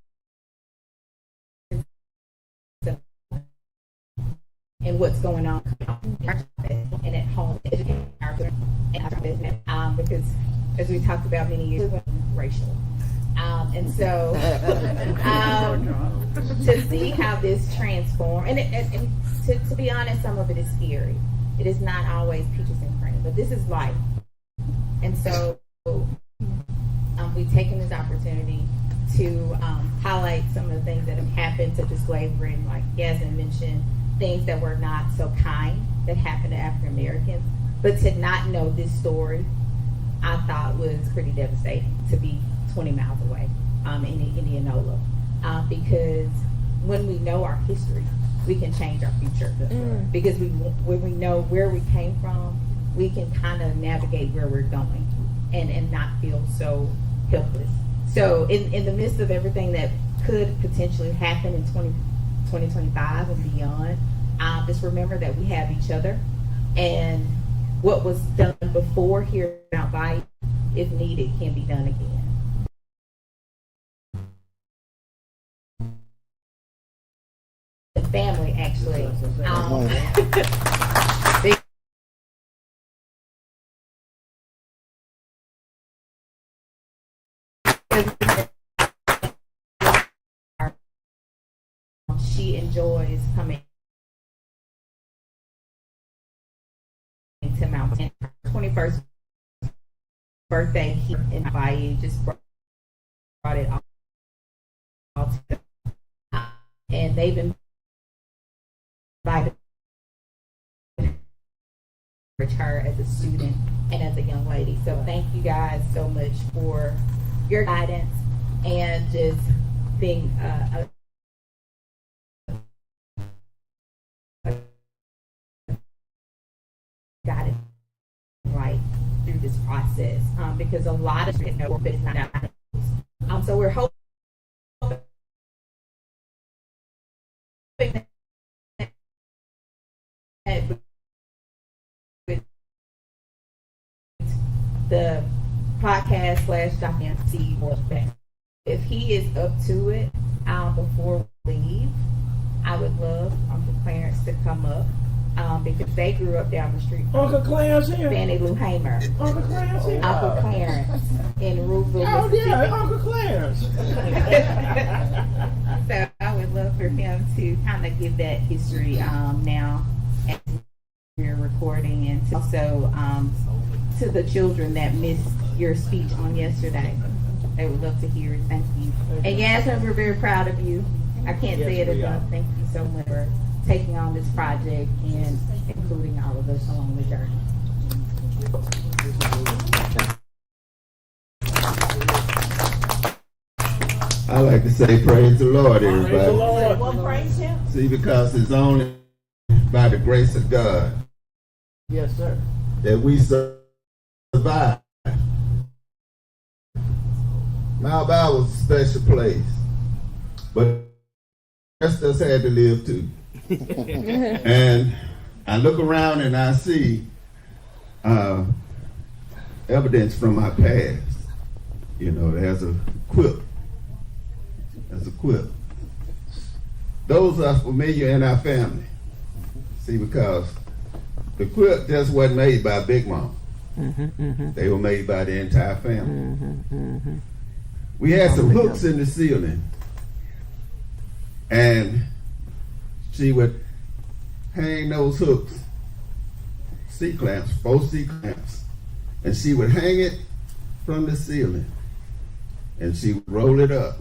of and what's going on and at home, educating our children and our business, because as we talked about many years ago, racial. And so to see how this transforms, and to be honest, some of it is scary. It is not always peaches and cream, but this is life. And so we've taken this opportunity to highlight some of the things that have happened, such as slavery, and like Yasmin mentioned, things that were not so kind that happened to African Americans. But to not know this story, I thought was pretty devastating, to be 20 miles away in Indianola, because when we know our history, we can change our future. Because when we know where we came from, we can kind of navigate where we're going and not feel so helpless. So in the midst of everything that could potentially happen in 2025 and beyond, just remember that we have each other, and what was done before here in Mount Bayou, if needed, can be done again. The family actually. She enjoys coming to Mount Bayou. Her 21st birthday here in Bayou just brought it all together. And they've invited her as a student and as a young lady. So thank you guys so much for your guidance and just being guided right through this process, because a lot of it know, but it's not out. So we're hoping that with the podcast / documentary more effect. If he is up to it, before we leave, I would love Uncle Clarence to come up. Because they grew up down the street.
Uncle Clarence here.
Fannie Lou Hamer.
Uncle Clarence here.
Uncle Clarence in Ruleville,
Oh
Mississippi.
yeah, Uncle Clarence.
So I would love for him to kind of give that history now as we're recording, and also to the children that missed your speech on yesterday. They would love to hear it. Thank you. And Yasmin, we're very proud of you. I can't say it enough. Thank you so much for taking on this project and including all of us along the journey.
I like to say praise the Lord, everybody.
Praise the Lord.
Well, praise him.
See, because it's only by the grace of God
Yes, sir.
that we survive. Mount Bayou was a special place, but the rest of us had to live too. And I look around and I see evidence from my past. You know, there's a quip. There's a quip. Those are familiar in our family. See, because the quip just wasn't made by Big Mom. They were made by the entire family. We had some hooks in the ceiling, and she would hang those hooks, C-clamps, 4 C-clamps, and she would hang it from the ceiling, and she would roll it up,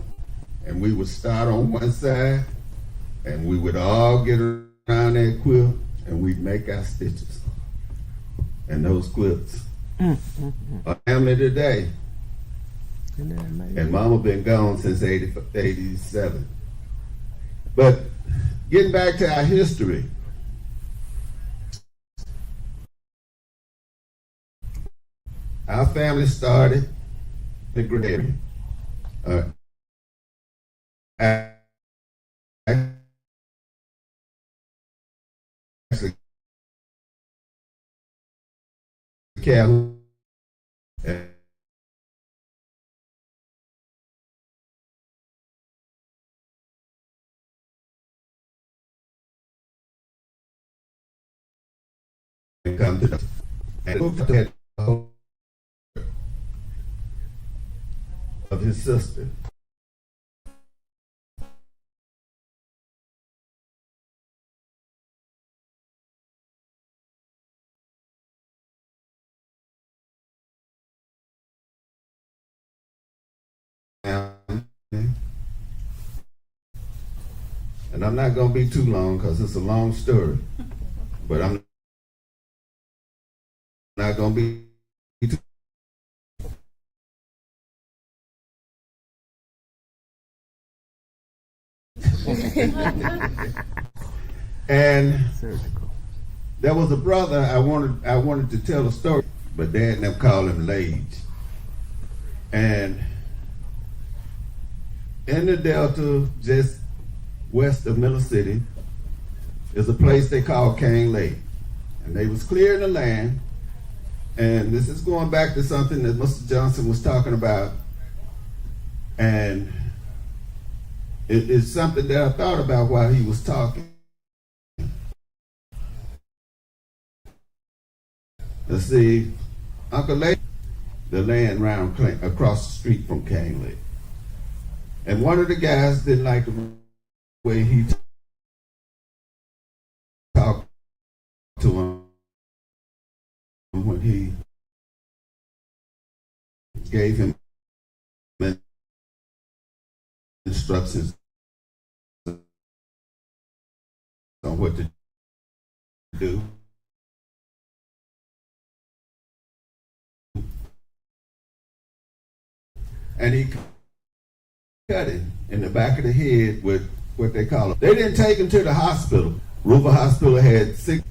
and we would start on one side, and we would all get around that quilt, and we'd make our stitches. And those quilts are family today. And Mama been gone since 87. But getting back to our history, our family started in the Great Area. Actually, Calhoun. And come to and moved to that of his sister. And I'm not going to be too long because it's a long story, but I'm not going to be too and there was a brother I wanted to tell a story, but Dad and them call him Lage. And in the Delta, just west of Miller City, is a place they call Cane Lake. And they was clearing the land, And this is going back to something that Mr. Johnson was talking about. And it is something that I thought about while he was talking. Let's see, Uncle Lake, the land round across the street from Cane Lake. And one of the guys didn't like the way he talked to him when he gave him instructions on what to do. And he cut him in the back of the head with what they call it. They didn't take him to the hospital. Ruber Hospital had 6.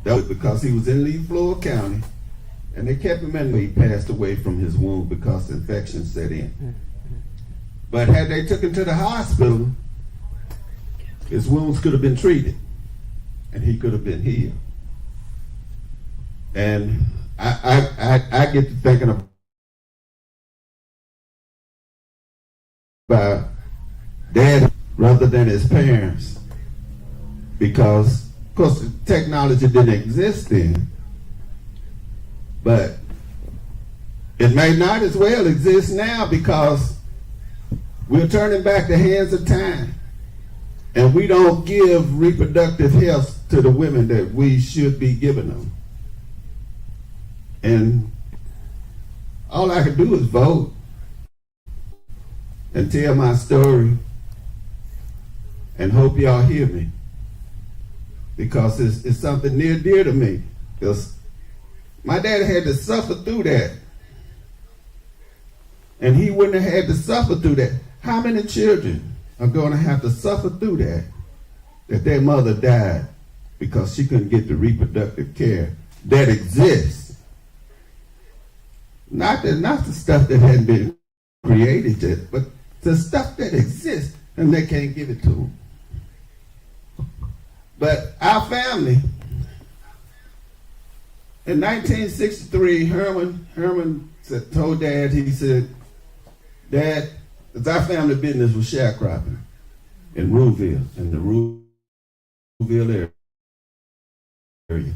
That was because he was in Lee Florida County, and they kept him in. He passed away from his wound because the infection set in. But had they took him to the hospital, his wounds could have been treated, and he could have been healed. And I get to thinking about dad rather than his parents, because of course the technology didn't exist then, but it may not as well exist now because we're turning back the hands of time, and we don't give reproductive health to the women that we should be giving them. And all I can do is vote and tell my story and hope y'all hear me, because it's something near dear to me, because my dad had to suffer through that, and he wouldn't have had to suffer through that. How many children are going to have to suffer through that their mother died because she couldn't get the reproductive care that exists? Not the stuff that hadn't been created yet, but the stuff that exists, and they can't give it to them. But our family, in 1963, Herman told Dad, he said, Dad, because our family business was sharecropping in Rouville, in the Rouville area.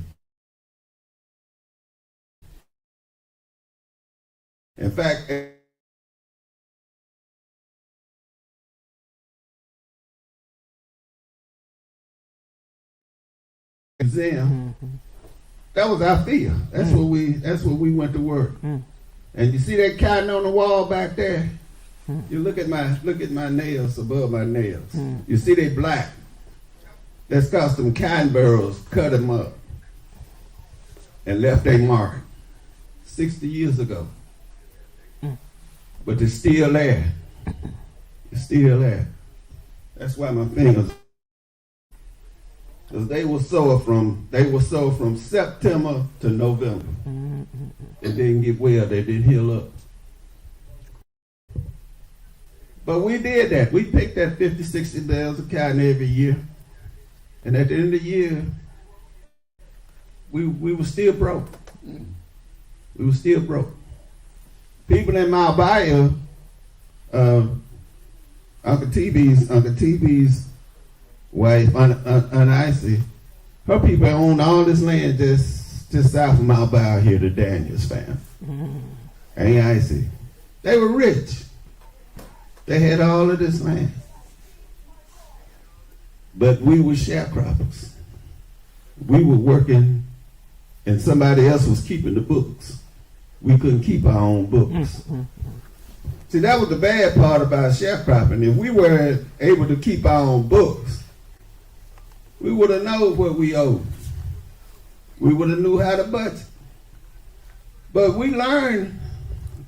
In fact, museum, that was our field. That's where we went to work. And you see that cotton on the wall back there? You look at my nails above my nails. You see they black. That's because them cotton burros cut them up and left their mark 60 years ago. But they're still there. It's still there. That's why my fingers, because they were sore from September to November. They didn't get well. They didn't heal up. But we did that. We picked that 50, 60 bales of cotton every year. And at the end of the year, we were still broke. We were still broke. People in my bayou, Uncle TB's wife, Aunt Icy, her people owned all this land just south of Mount Bayou here, the Daniels family. Aunt Icy. They were rich. They had all of this land. But we were sharecroppers. We were working and somebody else was keeping the books. We couldn't keep our own books. See, that was the bad part about sharecropping. If we were able to keep our own books, we would have known what we owed. We would have knew how to budget. But we learned,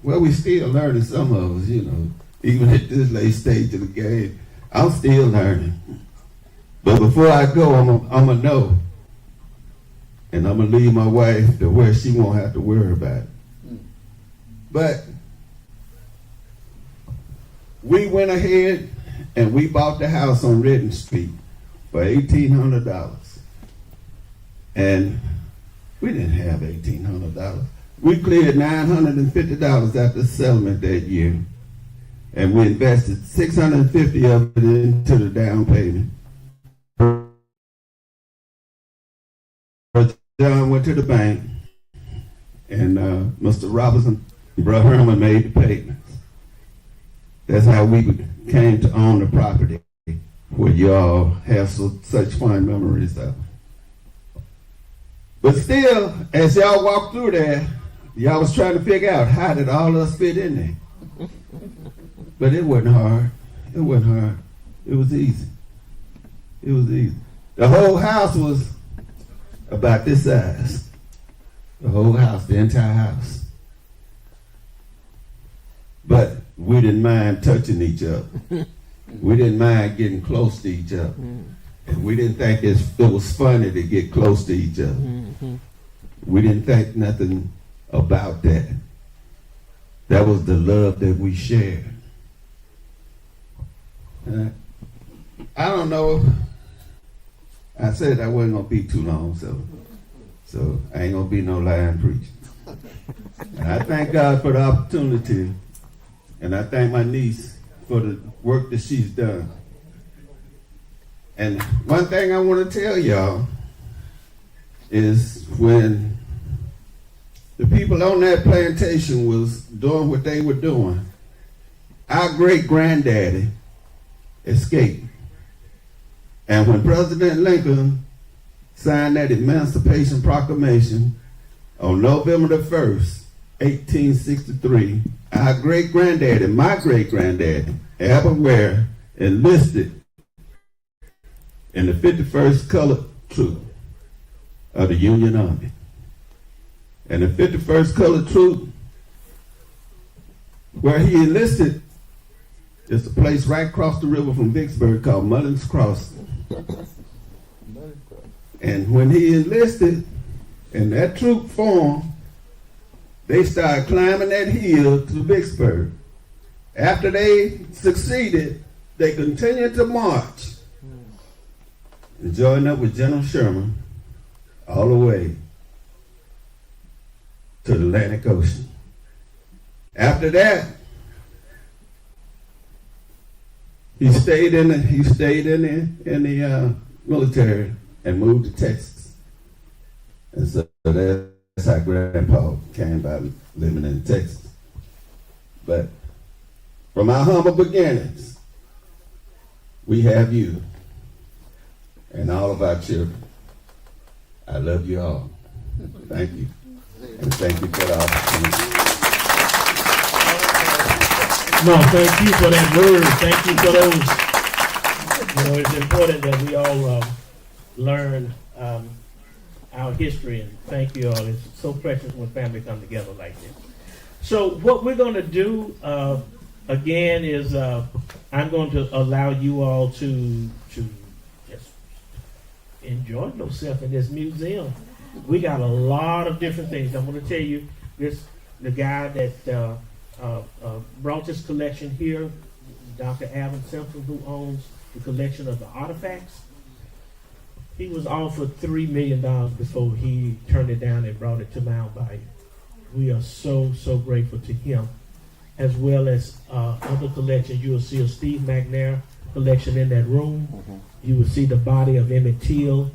well, we still learning, some of us, you know, even at this late stage of the game. I'm still learning. But before I go, I'm gonna know. And I'm gonna leave my wife to where she won't have to worry about it. But we went ahead and we bought the house on Redden Street for $1,800. And We didn't have $1,800. We cleared $950 after settlement that year, and we invested $650 of it into the down payment. John went to the bank, and Mr. Robinson, Brother Herman made the payments. That's how we came to own the property, where y'all have such fond memories of. But still, as y'all walked through there, y'all was trying to figure out how did all of us fit in there. But it wasn't hard. It wasn't hard. It was easy. It was easy. The whole house was about this size. The whole house, the entire house. But we didn't mind touching each other. We didn't mind getting close to each other. And we didn't think it was funny to get close to each other. We didn't think nothing about that. That was the love that we shared. I don't know. I said I wasn't going to be too long, so I ain't going to be no lying preacher. And I thank God for the opportunity, and I thank my niece for the work that she's done. And one thing I want to tell y'all is when the people on that plantation was doing what they were doing, our great-granddaddy escaped. And when President Lincoln signed that Emancipation Proclamation on November the 1st, 1863, our great-granddaddy, my great-granddaddy, Albert Ware, enlisted in the 51st Colored Troop of the Union Army. And the 51st Colored Troop, where he enlisted, is a place right across the river from Vicksburg called Mullins Crossing. And when he enlisted and that troop formed, they started climbing that hill to Vicksburg. After they succeeded, they continued to march and joined up with General Sherman all the way to the Atlantic Ocean. After that, he stayed in the military and moved to Texas. And so that's how Grandpa came by living in Texas. But from our humble beginnings, we have you and all of our children. I love you all. Thank you. And thank you for the opportunity.
No, thank you for that word. Thank you for those. You know, it's important that we all learn our history, and thank you all. It's so precious when family come together like this. So what we're going to do again is I'm going to allow you all to just enjoy yourself in this museum. We got a lot of different things. I'm going to tell you the guy that brought this collection here, Dr. Alvin Simpson, who owns the collection of the artifacts. He was offered $3 million before he turned it down and brought it to Mount Bayou. We are so, so grateful to him, as well as other collections. You will see a Steve McNair collection in that room. You will see the body of Emmett Till.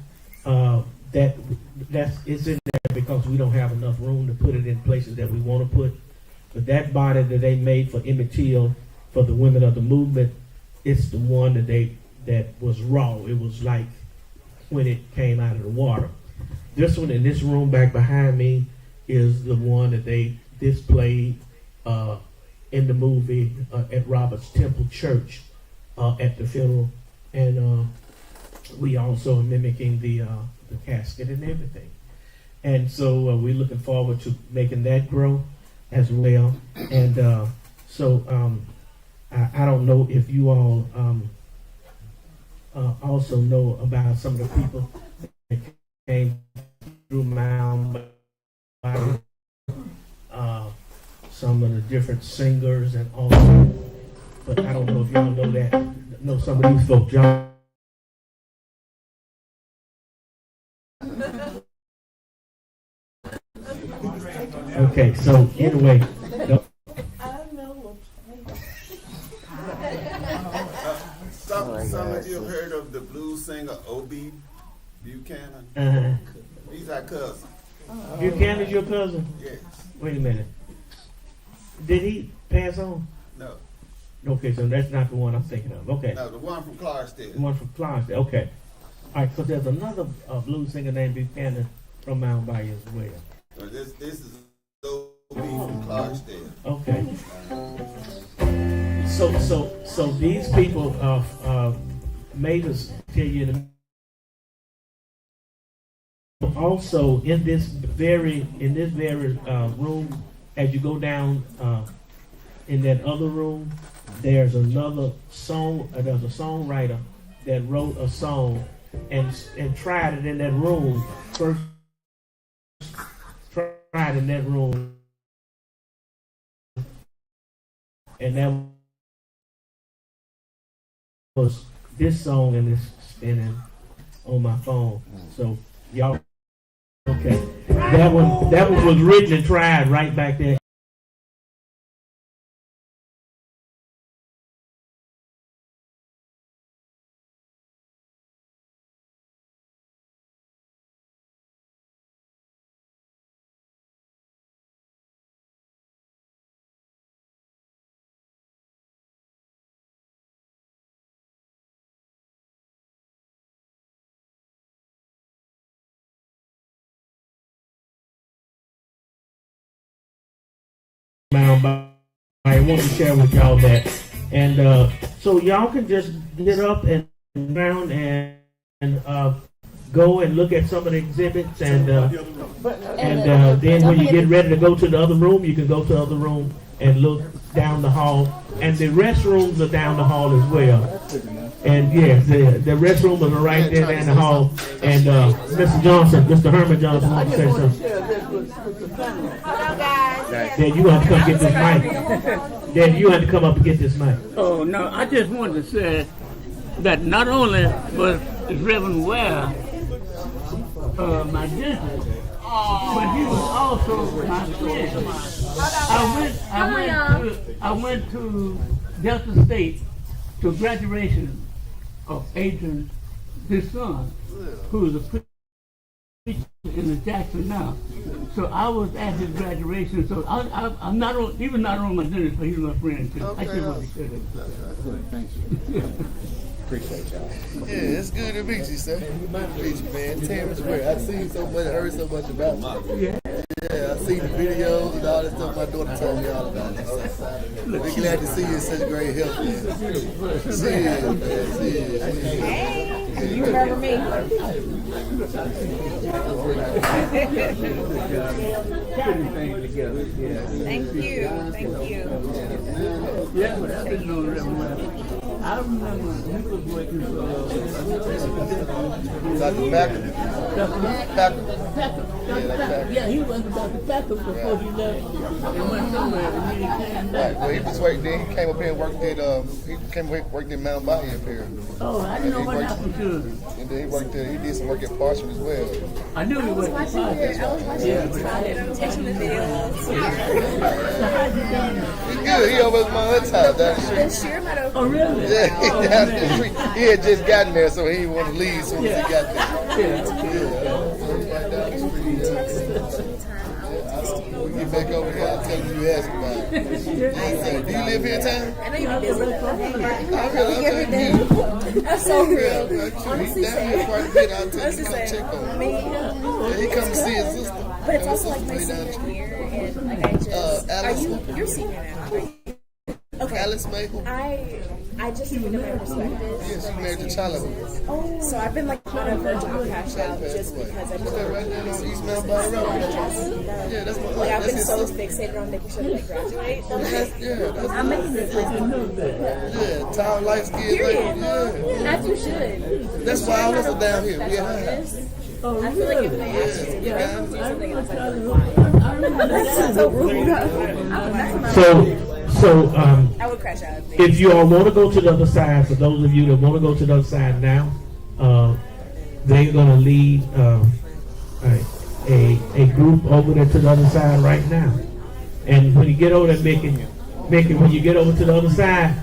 It's in there because we don't have enough room to put it in places that we want to put. But that body that they made for Emmett Till, for the women of the movement, it's the one that was raw. It was like when it came out of the water. This one in this room back behind me is the one that they displayed in the movie at Roberts Temple Church at the funeral. And we also are mimicking the casket and everything. And so we're looking forward to making that grow as well. And I don't know if you all also know about some of the people that came through Mount Bayou, some of the different singers and all that. But I don't know if y'all know that. Know some of these folks. Y'all Okay, so anyway,
Some of you have heard of the blues singer O.B. Buchanan. He's our cousin.
Buchanan's your cousin?
Yes.
Wait a minute. Did he pass on?
No.
Okay, so that's not the one I'm thinking of. Okay.
No, the one from Clarksdale.
The one from Clarksdale. Okay. All right, so there's another blues singer named Buchanan from Mount Bayou as well.
So this is O.B. from Clarksdale.
Okay. So these people made us tell you the also in this very room, as you go down in that other room, there's a songwriter that wrote a song and tried it in that room first. Tried in that room, and that was this song, and it's spinning on my phone. So y'all, okay, that one was written and tried right back there. I want to share with y'all that, and so y'all can just get up and around and go and look at some of the exhibits, and then when you get ready to go to the other room, you can go to the other room and look down the hall, and the restrooms are down the hall as well. And yes, the restrooms are right there down the hall. And Mr. Herman Johnson wants to say something. Dad, you have to come get this mic. Dad, you have to come up and get this mic.
Oh, no, I just wanted to say that not only was Reverend Ware my district, but he was also my friend. I went to Delta State to graduation of Adrian, his son, who is a preacher in the Jackson now. So I was at his graduation. So I'm not on, even not on my district, but he's my friend too.
Okay.
I just want to say that.
Thank you. Appreciate y'all.
Yeah, it's good to meet you, sir. Good to meet you, man. Terrence Ware. I've seen so much, heard so much about you.
Yeah.
Yeah, I've seen the videos and all that stuff. My daughter told me all about it. So we're glad to see you in such great health, man. See you, man. See you.
Hey, you remember me? Thank you.
Yeah, but I've been knowing Reverend Ware. I remember he was working for
Dr. Packer.
Yeah, he went to Dr. Packer before he left and went somewhere, and then he came back.
Right. Well, he was working. Then he came up here and worked at. Worked in Mount Bayou up here.
Oh, I didn't know what happened to him.
And then he worked there. He did some work at Parchment as well.
I knew he was watching
I was watching watching the videos.
So how's he done?
He's good. He over at my other side down the street.
Sure, not open.
Oh, really?
Yeah, he down the street. He had just gotten there, so he didn't want to leave as soon as he got there.
Yeah.
When we get back over here, I'll tell you you asked about it. Do you live here in town?
I know you're busy.
Every day.
That's so real.
He's down here quite a bit. I'll tell you to come check on him.
Me,
Yeah, he come to see his sister.
but it's also like my senior year, and like I just.
Alice.
You're senior now, are you? Okay.
Alice Maple.
I just looked at my perspective.
Yeah, she married to Charlie.
So I've been like on a verge of cash out just because I
What's that right there? That's East Mount Bayou Road. Yeah, that's my
like I've
that's
been
his
so
sister.
fixated on making sure that I graduate.
That's
I'm making this like
yeah, tall, light skin.
period.
Yeah.
As you should.
That's why I was down here. We had
I feel like if they asked you to do something else, I'd be like,
So
I would crash out.
if you all want to go to the other side, for those of you that want to go to the other side now, they're going to lead a group over there to the other side right now. And when you get over there, Mickey, when you get over to the other side,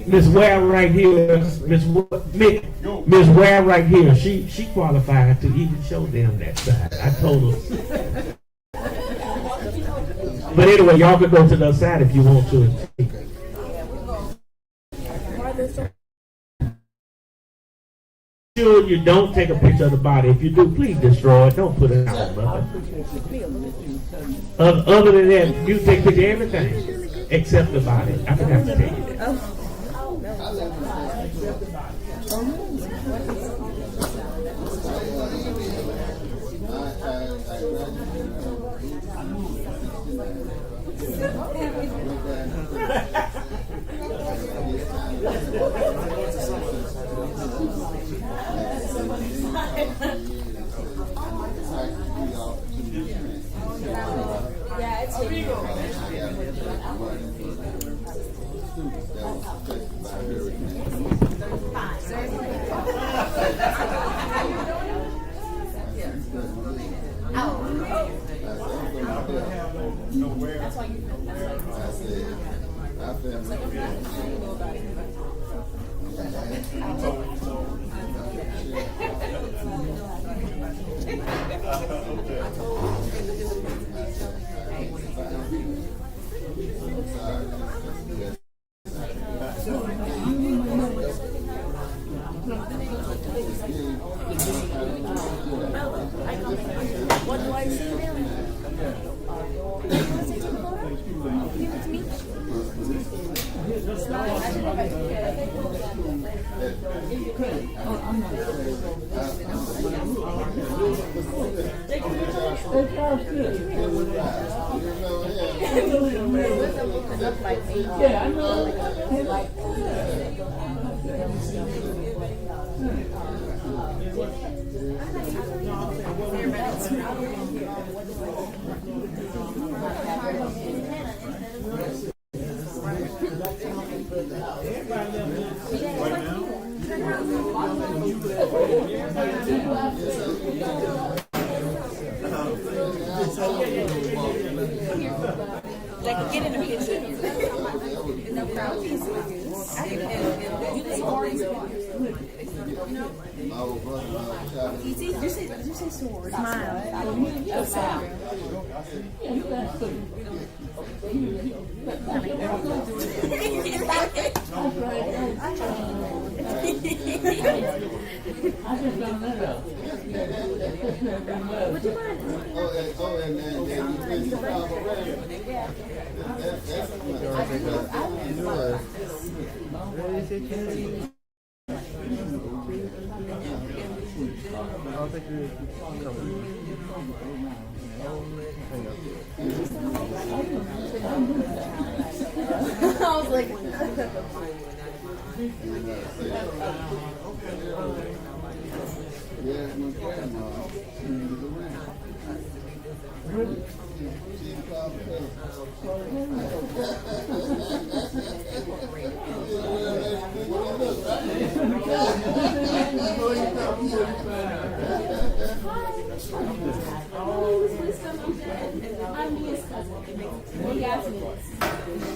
Miss Ware right here, Miss Ware right here, she qualified to even show them that side. I told her. But anyway, y'all can go to the other side if you want to. Sure you don't take a picture of the body. If you do, please destroy it. Don't put it out, brother. Other than that, you take a picture of everything except the body. I forgot to tell you that.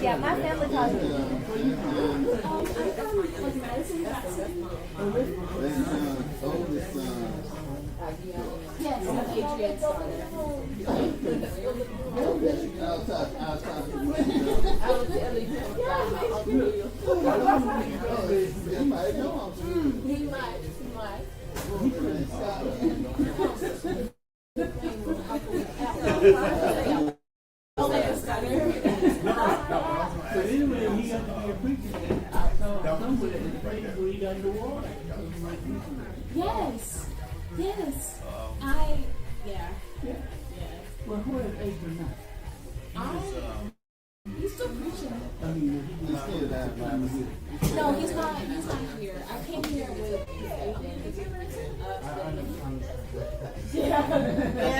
Yeah, my family calls me.
Yes. Yes.
Well, who is Adrian now?
He's still preaching. No, he's not here. I came here with his agent. Yeah.